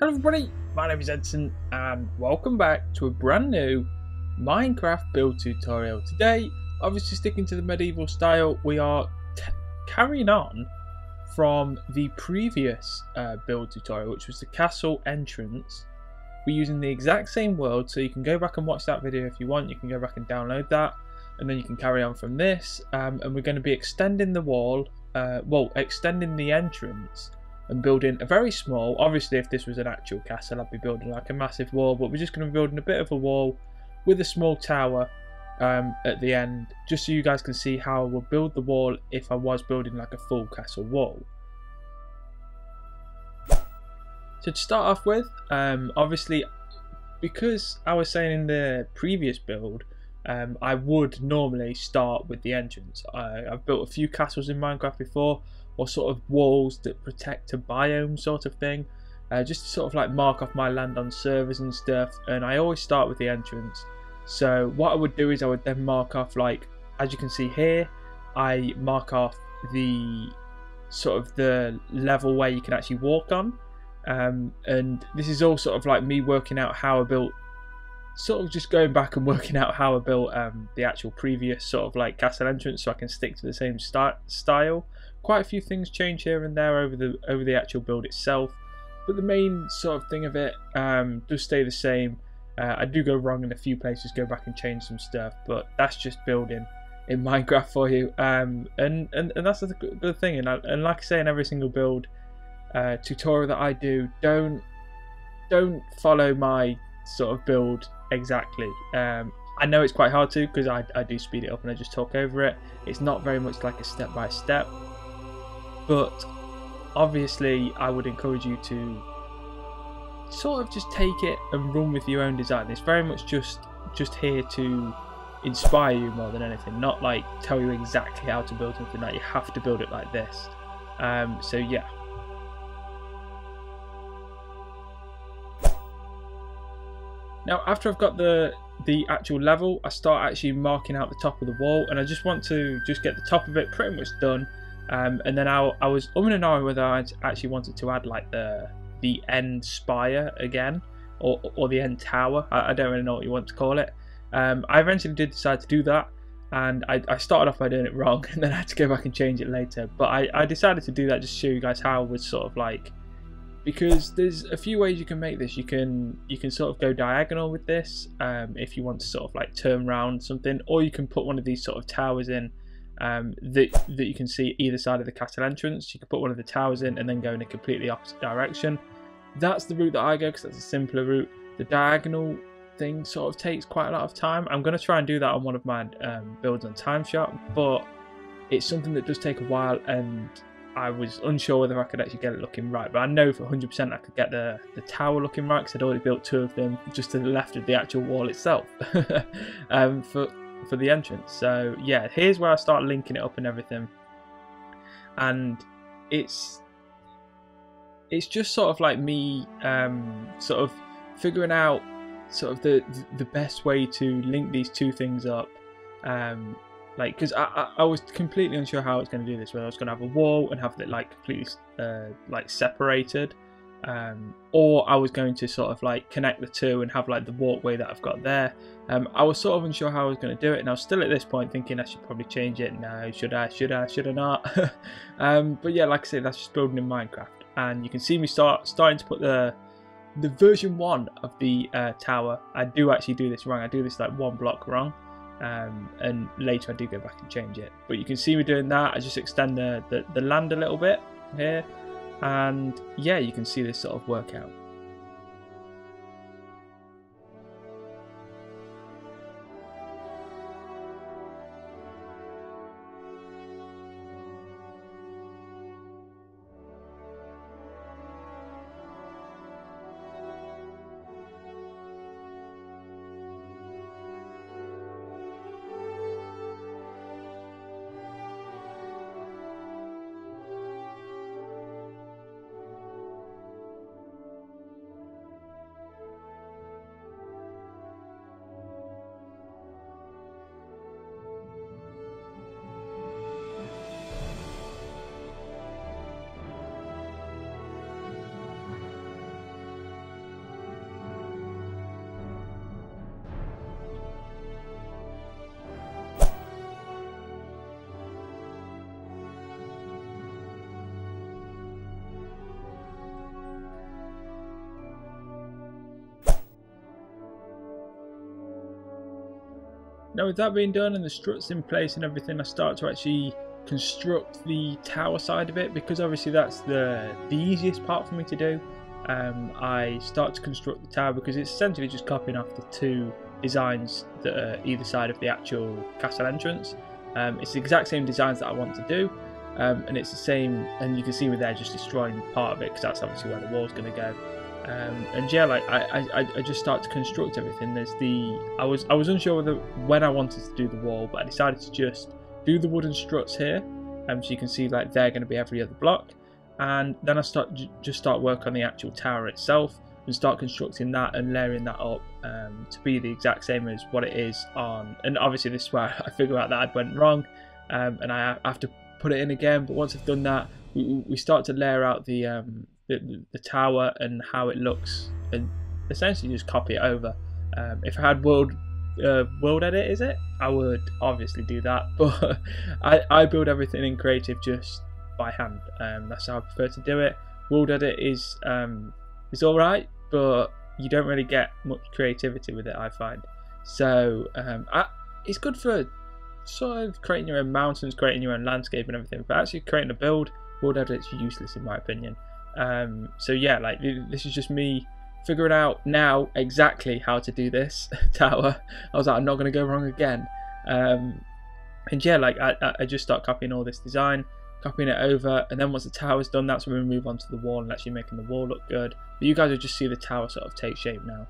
Hello everybody, my name is Edson and welcome back to a brand new Minecraft build tutorial. Today, obviously sticking to the medieval style, we are carrying on from the previous build tutorial, which was the castle entrance. We're using the exact same world, so you can go back and watch that video if you want. You can go back and download that, and then you can carry on from this. And we're going to be extending the wall, extending the entrance and building a very small, obviously if this was an actual castle I'd be building like a massive wall, but we're just going to be building a bit of a wall with a small tower at the end, just so you guys can see how I would build the wall if I was building like a full castle wall. So to start off with, obviously because I was saying in the previous build, I would normally start with the entrance. I've built a few castles in Minecraft before, or sort of walls that protect a biome sort of thing, just to sort of like mark off my land on servers and stuff, and I always start with the entrance. So what I would do is I would then mark off, like as you can see here, I mark off the sort of the level where you can actually walk on, and this is all sort of like me working out how I built, sort of just going back and working out how I built the actual previous sort of like castle entrance, so I can stick to the same style. Quite a few things change here and there over the actual build itself, but the main sort of thing of it does stay the same. I do go wrong in a few places, go back and change some stuff, but that's just building in Minecraft for you. And that's the good thing. And like I say in every single build tutorial that I do, don't follow my sort of build exactly. I know it's quite hard to, because I do speed it up and I just talk over it. It's not very much like a step by step, but obviously I would encourage you to sort of just take it and run with your own design. It's very much just here to inspire you more than anything, not like tell you exactly how to build something that you have to build it like this. So yeah. Now after I've got the actual level, I start actually marking out the top of the wall, and I just want to just get the top of it pretty much done. And then I was umming and ahhing whether I actually wanted to add like the end spire again, or the end tower. I don't really know what you want to call it. I eventually did decide to do that, and I started off by doing it wrong, and then I had to go back and change it later. But I decided to do that just to show you guys how it was sort of like, because there's a few ways you can make this. You can sort of go diagonal with this if you want to sort of like turn around something, or you can put one of these sort of towers in that you can see either side of the castle entrance. You can put one of the towers in and then go in a completely opposite direction. That's the route that I go, because that's a simpler route. The diagonal thing sort of takes quite a lot of time. I'm going to try and do that on one of my builds on TimeShot, but it's something that does take a while, and I was unsure whether I could actually get it looking right. But I know for 100% I could get the tower looking right, because I'd already built two of them just to the left of the actual wall itself for the entrance. So yeah, here's where I start linking it up and everything, and it's just sort of like me sort of figuring out sort of the best way to link these two things up, like because I was completely unsure how I was going to do this, whether I was going to have a wall and have it like completely like separated, or I was going to sort of like connect the two and have like the walkway that I've got there. I was sort of unsure how I was going to do it, and I was still at this point thinking I should probably change it. No, should I not? But yeah, like I said, that's just building in Minecraft, and you can see me starting to put the version 1 of the tower. I do actually do this wrong. I do this like one block wrong, and later I do go back and change it. But you can see me doing that. I just extend the land a little bit here, and yeah, you can see this sort of work out. Now with that being done and the struts in place and everything, I start to actually construct the tower side of it, because obviously that's the easiest part for me to do. I start to construct the tower because it's essentially just copying off the two designs that are either side of the actual castle entrance. It's the exact same designs that I want to do, and it's the same, and you can see with there just destroying part of it because that's obviously where the wall's going to go. And yeah, like I just start to construct everything. There's I was unsure when I wanted to do the wall, but I decided to just do the wooden struts here, so you can see like they're going to be every other block, and then I start work on the actual tower itself and start constructing that and layering that up to be the exact same as what it is on. And obviously this is where I figure out that I went wrong, and I have to put it in again. But once I've done that, we start to layer out the tower and how it looks, and essentially just copy it over. If I had world edit, is it? I would obviously do that, but I build everything in creative just by hand. That's how I prefer to do it. World edit is alright, but you don't really get much creativity with it, I find. So it's good for sort of creating your own mountains, creating your own landscape and everything, but actually creating a build, world edit is useless in my opinion. So yeah, like this is just me figuring out now exactly how to do this tower. I was like, I'm not going to go wrong again. And yeah, like I just start copying all this design, copying it over, and then once the tower's done, that's when we move on to the wall and actually making the wall look good. But you guys will just see the tower sort of take shape now.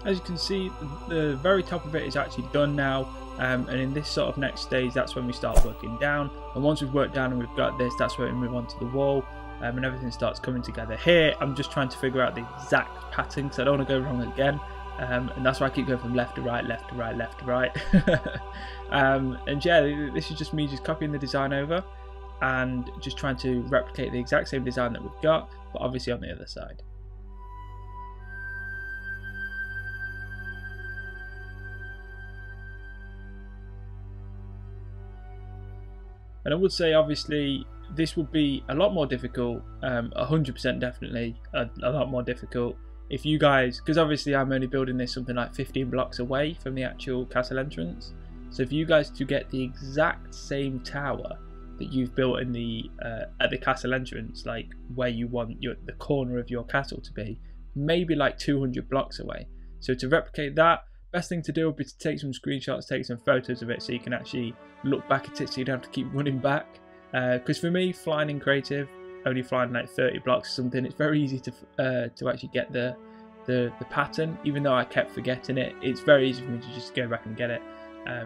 As you can see, the very top of it is actually done now, and in this sort of next stage, that's when we start working down. And once we've worked down and we've got this, that's where we move on to the wall, and everything starts coming together. Here, I'm just trying to figure out the exact pattern because I don't want to go wrong again, and that's why I keep going from left to right, left to right, left to right. And yeah, this is just me just copying the design over and just trying to replicate the exact same design that we've got, but obviously on the other side. And I would say obviously this would be a lot more difficult, 100% definitely a lot more difficult if you guys, because obviously I'm only building this something like 15 blocks away from the actual castle entrance. So for you guys to get the exact same tower that you've built in the at the castle entrance, like where you want the corner of your castle to be, maybe like 200 blocks away. So to replicate that, best thing to do would be to take some screenshots, take some photos of it so you can actually look back at it so you don't have to keep running back. Because for me, flying in creative, only flying like 30 blocks or something, it's very easy to actually get the pattern. Even though I kept forgetting it, it's very easy for me to just go back and get it.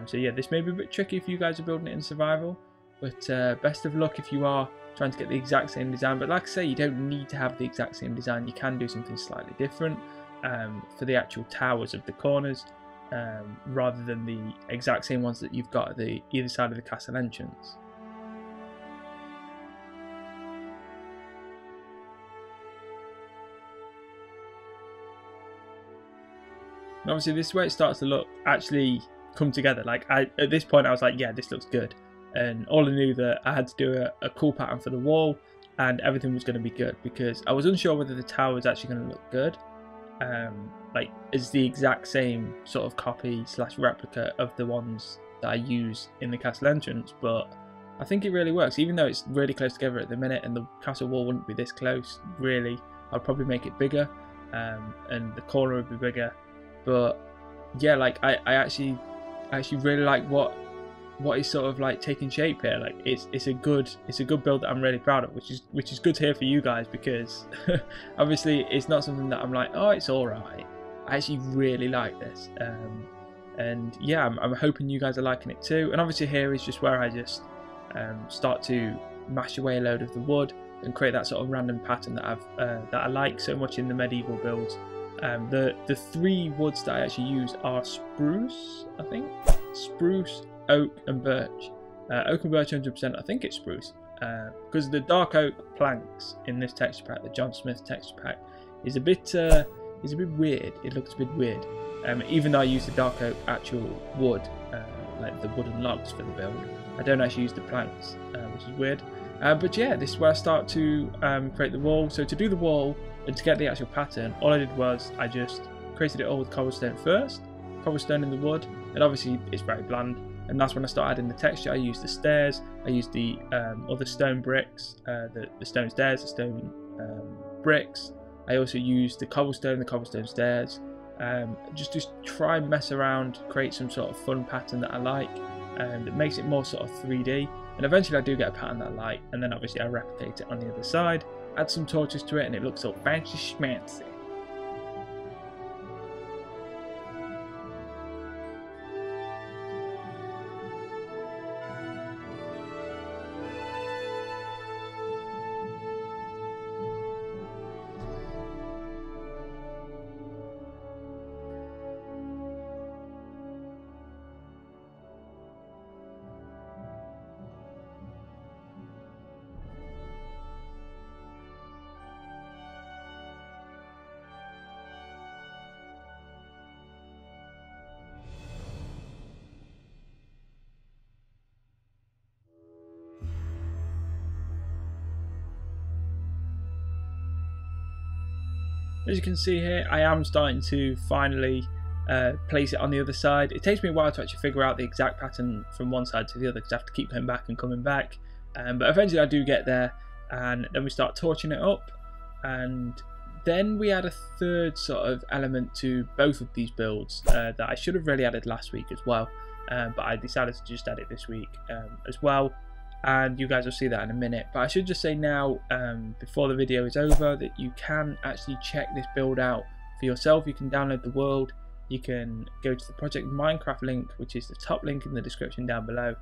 So yeah, this may be a bit tricky if you guys are building it in survival, but best of luck if you are trying to get the exact same design. But like I say, you don't need to have the exact same design. You can do something slightly different for the actual towers of the corners, rather than the exact same ones that you've got at the either side of the castle entrance. And obviously this is where it starts to actually come together. Like at this point I was like, yeah, this looks good, and all I knew that I had to do a cool pattern for the wall and everything was going to be good, because I was unsure whether the tower was actually going to look good. Like is the exact same sort of copy / replica of the ones that I use in the castle entrance, but I think it really works, even though it's really close together at the minute and the castle wall wouldn't be this close really. I'll probably make it bigger, and the corner would be bigger. But yeah, like I actually really like what is sort of like taking shape here. Like it's a good build that I'm really proud of, which is good to hear for you guys, because obviously it's not something that I'm like, oh, it's all right. I actually really like this, and yeah, I'm hoping you guys are liking it too. And obviously here is just where I just start to mash away a load of the wood and create that sort of random pattern that I like so much in the medieval builds. The 3 woods that I actually use are spruce, I think, spruce, oak and birch. Oak and birch 100%, I think it's spruce, because the dark oak planks in this texture pack, the John Smith texture pack, is a bit weird. It looks a bit weird, even though I use the dark oak actual wood, like the wooden logs for the build. I don't actually use the planks, which is weird. But yeah, this is where I start to create the wall. So to do the wall and to get the actual pattern, all I did was I just created it all with cobblestone first, cobblestone in the wood, and obviously it's very bland. And that's when I start adding the texture. I use the stairs, I use the other stone bricks, the stone stairs, the stone bricks. I also use the cobblestone stairs. Just try and mess around, create some sort of fun pattern that I like, that makes it more sort of 3D. And eventually I do get a pattern that I like, and then obviously I replicate it on the other side, add some torches to it, and it looks all fancy schmancy. As you can see here, I am starting to finally place it on the other side. It takes me a while to actually figure out the exact pattern from one side to the other, because I have to keep going back and coming back. But eventually I do get there, and then we start torching it up, and then we add a third sort of element to both of these builds that I should have really added last week as well, but I decided to just add it this week as well. And you guys will see that in a minute. But I should just say now, before the video is over, that you can actually check this build out for yourself. You can download the world, you can go to the Project Minecraft link, which is the top link in the description down below.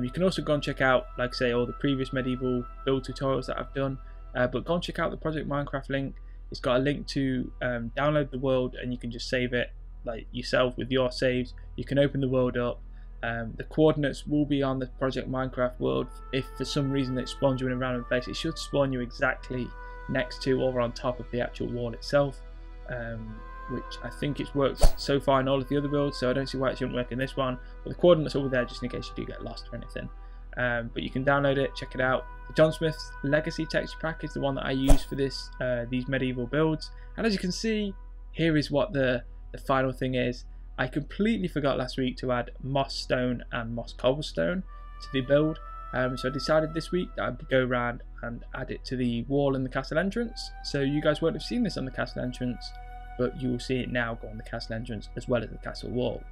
You can also go and check out, like I say, all the previous medieval build tutorials that I've done, but go and check out the Project Minecraft link. It's got a link to download the world, and you can just save it like yourself with your saves. You can open the world up. The coordinates will be on the Project Minecraft world. If for some reason it spawns you in a random place, it should spawn you exactly next to or on top of the actual wall itself, which I think it's worked so far in all of the other builds, so I don't see why it shouldn't work in this one. But the coordinates are over there just in case you do get lost or anything. But you can download it, check it out. The John Smith's Legacy texture pack is the one that I use for this these medieval builds, and as you can see, here is what the final thing is. I completely forgot last week to add moss stone and moss cobblestone to the build, so I decided this week that I'd go around and add it to the wall in the castle entrance. So you guys won't have seen this on the castle entrance, but you will see it now go on the castle entrance as well as the castle wall.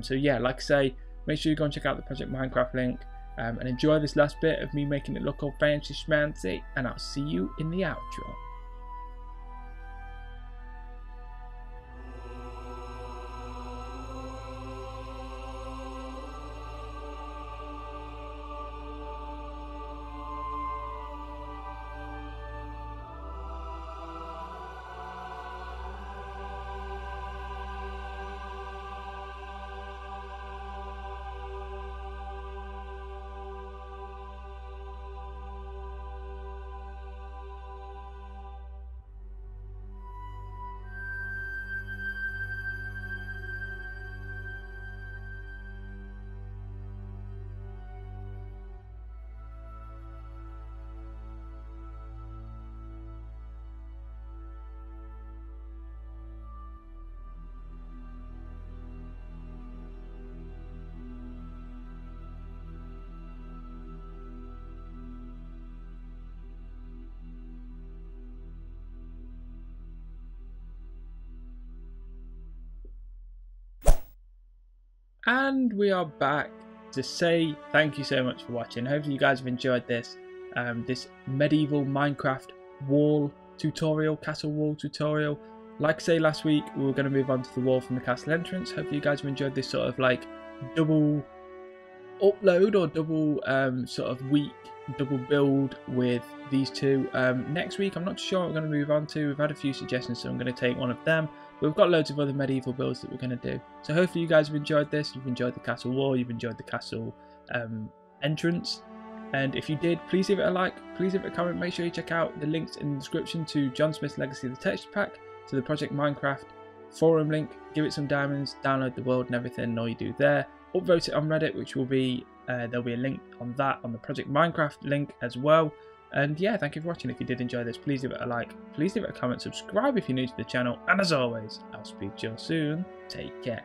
So yeah, like I say, make sure you go and check out the Project Minecraft link, and enjoy this last bit of me making it look all fancy schmancy, and I'll see you in the outro. And we are back to say thank you so much for watching. Hopefully you guys have enjoyed this this medieval Minecraft wall tutorial, castle wall tutorial. Like I say last week, we were going to move on to the wall from the castle entrance. Hopefully you guys have enjoyed this sort of like double upload or double sort of week double build with these two. Next week I'm not sure what we're going to move on to. We've had a few suggestions, so I'm going to take one of them. But we've got loads of other medieval builds that we're going to do. So hopefully you guys have enjoyed this. You've enjoyed the castle wall, you've enjoyed the castle entrance. And if you did, please leave it a like, please leave it a comment. Make sure you check out the links in the description to John Smith's Legacy of the Texture Pack, to the Project Minecraft forum link. Give it some diamonds, download the world and everything, and all you do there. Upvote it on Reddit, which will be there'll be a link on that on the Project Minecraft link as well. And yeah, thank you for watching. If you did enjoy this, please leave it a like, please leave it a comment, subscribe if you're new to the channel, and as always, I'll speak to you all soon. Take care.